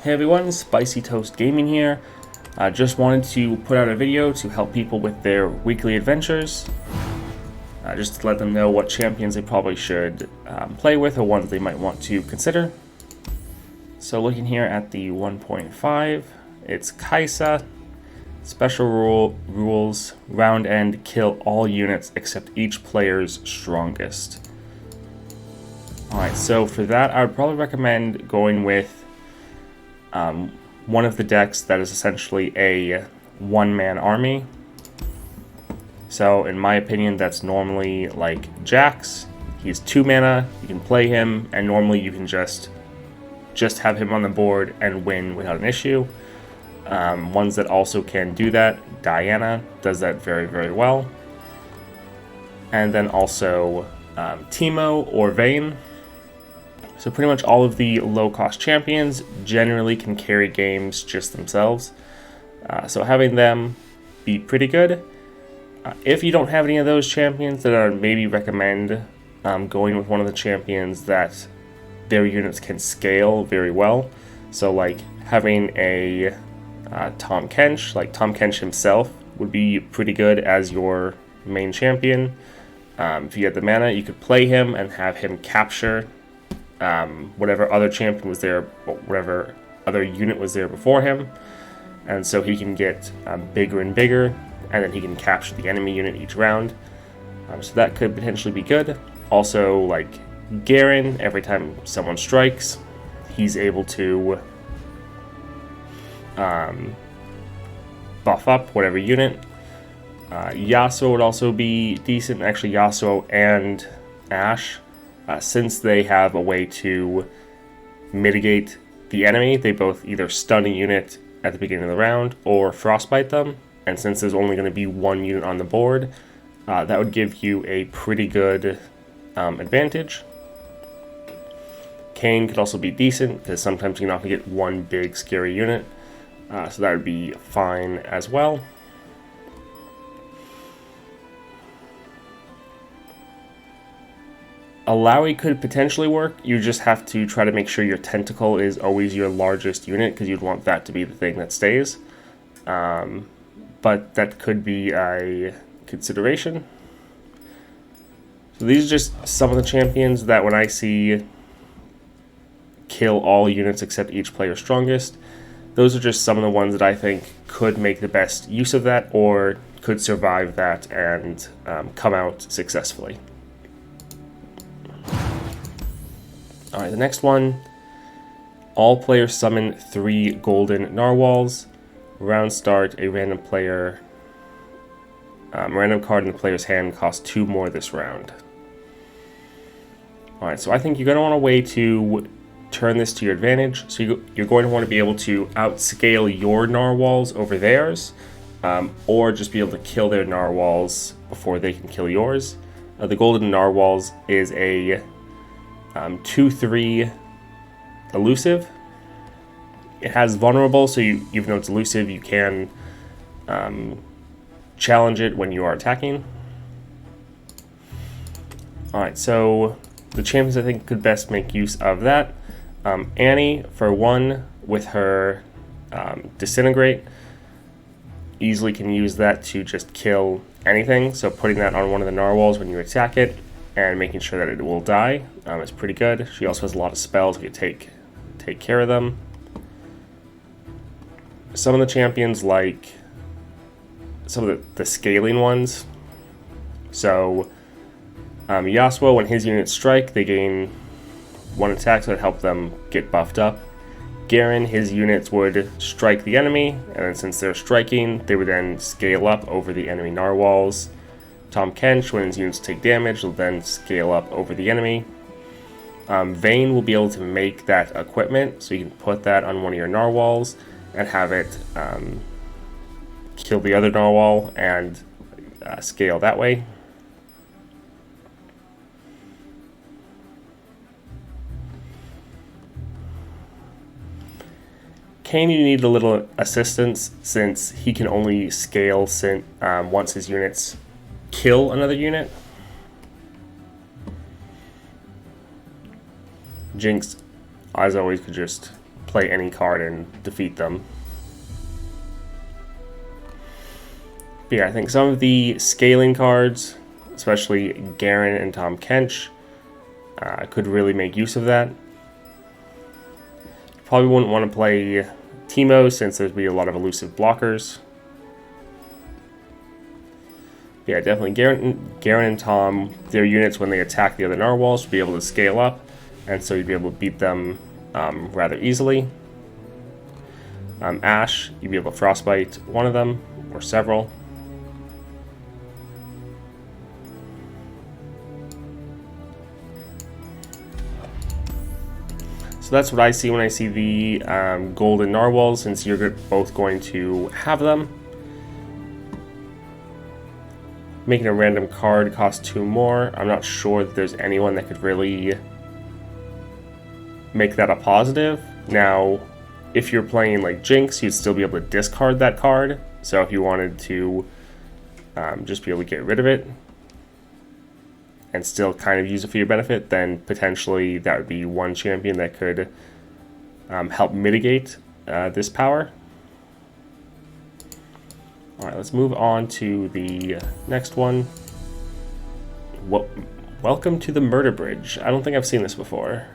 Hey everyone, Spicy Toast Gaming here. Just wanted to put out a video to help people with their weekly adventures. Just to let them know what champions they probably should play with or ones they might want to consider. So looking here at the 1.5, it's Kai'Sa. Special rules, round end, kill all units except each player's strongest. Alright, so for that I would probably recommend going with one of the decks that is essentially a one-man army. So in my opinion, that's normally like Jax. He's 2 mana, you can play him, and normally you can just have him on the board and win without an issue. Ones that also can do that, Diana does that very, very well. And then also Teemo or Vayne. So pretty much all of the low-cost champions generally can carry games just themselves. So having them be pretty good. If you don't have any of those champions, then I would maybe recommend going with one of the champions that their units can scale very well. So like having a Tahm Kench, like Tahm Kench himself would be pretty good as your main champion. If you had the mana, you could play him and have him capture whatever other champion was there, whatever other unit was there before him, and so he can get bigger and bigger, and then he can capture the enemy unit each round. So that could potentially be good. Also, like Garen, every time someone strikes, he's able to buff up whatever unit. Yasuo would also be decent. Actually, Yasuo and Ashe. Since they have a way to mitigate the enemy, they both either stun a unit at the beginning of the round or frostbite them. And since there's only going to be one unit on the board, that would give you a pretty good advantage. Kayn could also be decent because sometimes you're not going to get one big scary unit. So that would be fine as well. Alawi could potentially work. You just have to try to make sure your tentacle is always your largest unit because you'd want that to be the thing that stays. But that could be a consideration. So these are just some of the champions that when I see kill all units except each player's strongest, those are just some of the ones that I think could make the best use of that or could survive that and come out successfully. Alright, the next one. All players summon 3 golden narwhals. Round start, a random card in the player's hand costs 2 more this round. Alright, so I think you're going to want a way to turn this to your advantage. So you're going to want to be able to outscale your narwhals over theirs, or just be able to kill their narwhals before they can kill yours. The golden narwhals is a 2/3 elusive. It has vulnerable, so even though it's elusive, you can challenge it when you are attacking. Alright, so the champions I think could best make use of that. Annie, for one, with her Disintegrate, easily can use that to just kill anything. So putting that on one of the narwhals when you attack it and making sure that it will die is pretty good. She also has a lot of spells to take care of them. Some of the champions, like some of the scaling ones. So Yasuo, when his units strike, they gain 1 attack, so it helps them get buffed up. Garen, his units would strike the enemy, and then since they're striking, they would then scale up over the enemy narwhals. Tahm Kench, when his units take damage, will then scale up over the enemy. Vayne will be able to make that equipment, so you can put that on one of your narwhals and have it kill the other narwhal and scale that way. Kayn, you need a little assistance since he can only scale once his units kill another unit. Jinx, as always, could just play any card and defeat them. But yeah, I think some of the scaling cards, especially Garen and Tahm Kench, could really make use of that. Probably wouldn't want to play Teemo since there'd be a lot of elusive blockers. Yeah, definitely Garen and Tahm, their units when they attack the other narwhals will be able to scale up, and so you'd be able to beat them rather easily. Ashe, you'd be able to frostbite one of them, or several. So that's what I see when I see the golden narwhals, since you're both going to have them. Making a random card costs 2 more. I'm not sure that there's anyone that could really make that a positive. Now, if you're playing like Jinx, you'd still be able to discard that card. So if you wanted to just be able to get rid of it and still kind of use it for your benefit, then potentially that would be one champion that could help mitigate this power. Alright, let's move on to the next one. Welcome to the Murder Bridge. I don't think I've seen this before.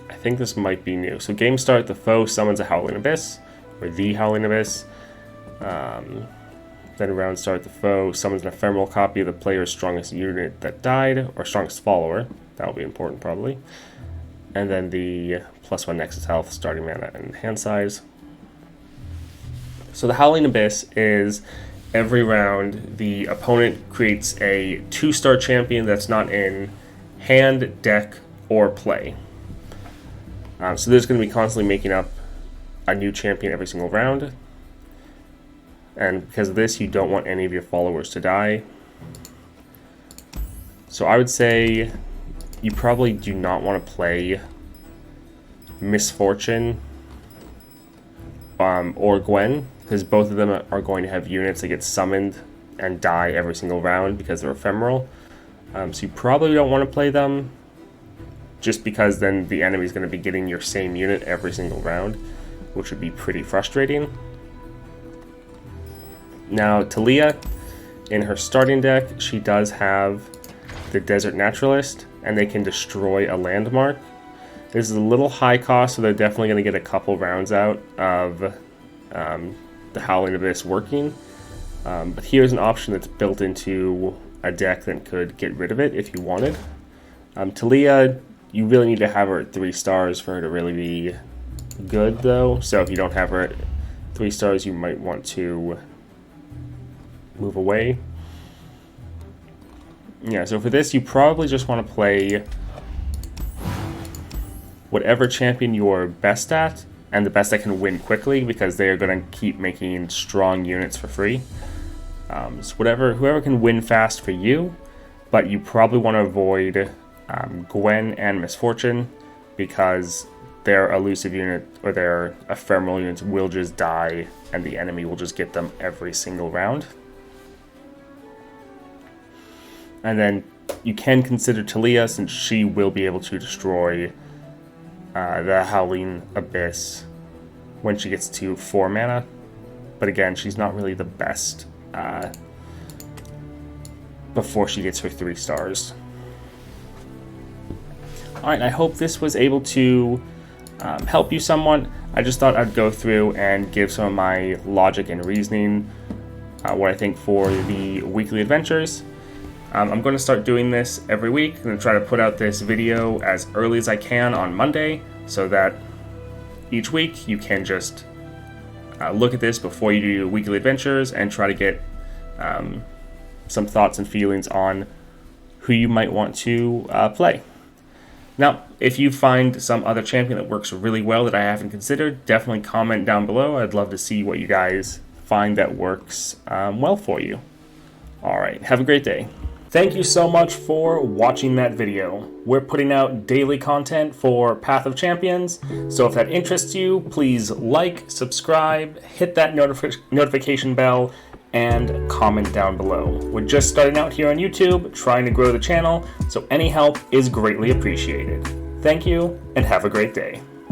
I think this might be new. So game start, the foe summons a Howling Abyss, or the Howling Abyss. Then round start, the foe summons an ephemeral copy of the player's strongest unit that died, or strongest follower. That'll be important probably. And then the +1 Nexus health, starting mana, and hand size. So the Howling Abyss is every round the opponent creates a 2-star champion that's not in hand, deck, or play. So there's going to be constantly making up a new champion every single round. And because of this, you don't want any of your followers to die. So I would say you probably do not want to play Miss Fortune or Gwen, because both of them are going to have units that get summoned and die every single round because they're ephemeral. So you probably don't want to play them, just because then the enemy is going to be getting your same unit every single round, which would be pretty frustrating. Now, Taliyah, in her starting deck, she does have the Desert Naturalist, and they can destroy a landmark. This is a little high cost, so they're definitely going to get a couple rounds out of the Howling Abyss working. But here's an option that's built into a deck that could get rid of it if you wanted. Taliyah, you really need to have her at 3 stars for her to really be good, though. So if you don't have her at 3 stars, you might want to move away. Yeah, so for this, you probably just want to play whatever champion you're best at, and the best that can win quickly, because they are going to keep making strong units for free. So whoever can win fast for you, but you probably want to avoid Gwen and Miss Fortune, because their elusive unit or their ephemeral units will just die, and the enemy will just get them every single round. And then you can consider Taliyah, since she will be able to destroy the Howling Abyss when she gets to 4 mana. But again, she's not really the best before she gets her 3 stars. Alright, I hope this was able to help you somewhat. I just thought I'd go through and give some of my logic and reasoning, what I think for the weekly adventures. I'm going to start doing this every week. I'm going to try to put out this video as early as I can on Monday, so that each week you can just look at this before you do weekly adventures and try to get some thoughts and feelings on who you might want to play. Now, if you find some other champion that works really well that I haven't considered, definitely comment down below. I'd love to see what you guys find that works well for you. Alright, have a great day. Thank you so much for watching that video. We're putting out daily content for Path of Champions, so if that interests you, please like, subscribe, hit that notification bell, and comment down below. We're just starting out here on YouTube, trying to grow the channel, so any help is greatly appreciated. Thank you, and have a great day.